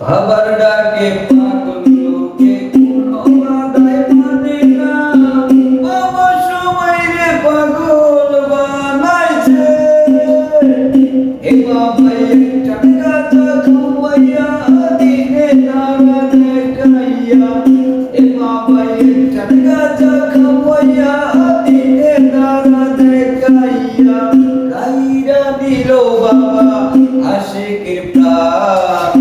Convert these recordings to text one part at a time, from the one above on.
বাবার ডাকে পাগল লোকে কোনো বাধাই মানে না। বাবা সময় রে পাগল বানাইছে। এ বাবা একটা গাছা খাওয়াইয়া দিনে তারা দেখাইয়া। এ বাবা একটা গাছা খাওয়াইয়া দিনে তারা দেখাইয়া। কাইরা দিল বাবা আশিকের প্রাণ।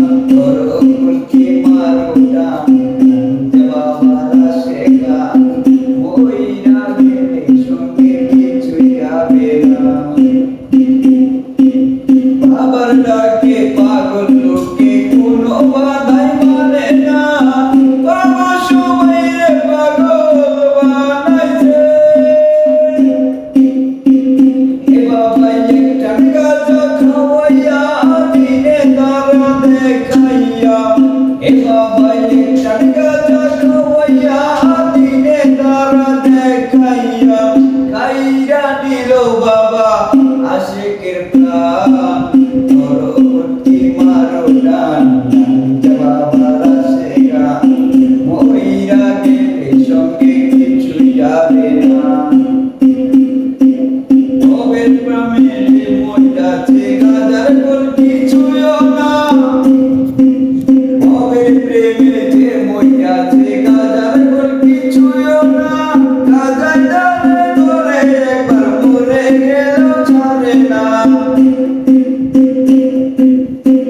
বাবার ডাকে পাগল লোকে কোনো বাধাই মানে না। বাবা সবাই রে পাগল বানাইছে। এ বাবা একটা গাছা খাওয়াইয়া দিনে তারা দেখাইয়া। এ বাবা একটা গাছা খাওয়াইয়া দিনে তারা দেখাইয়া। কাইরা নিল বাবা আশিকের প্রাণ। পরবর্তী মারো ডান বাবার আশেকা। মইরা গেলে সঙ্গে কিছুই যাবে না। তবে প্রেমে মইরাছে গাজার কোন কিছুইও না। তবে প্রেমে যে মইরাছে গাজার কোন কিছুইও না। গাজায় জানে ধরে একবার মরে গেল ছাড়ে না।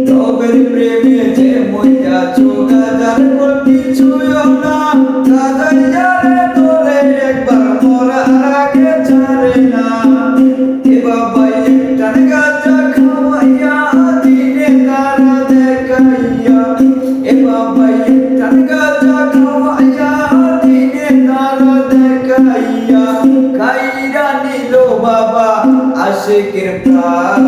তবের প্রেমে যে মইরাছো গাজার কোন কিছুইও না। গাজায় জানে ধরে একবার মরার আগে ছাড়ে না। এ বাবা একটা গাছা খাওয়াইয়া দিনে তারা দেখাইয়া। এ বাবা একটা গাছা খাওয়াইয়া দিনে তারা দেখাইয়া। কাইরা নিল বাবা আশিকের প্রাণ।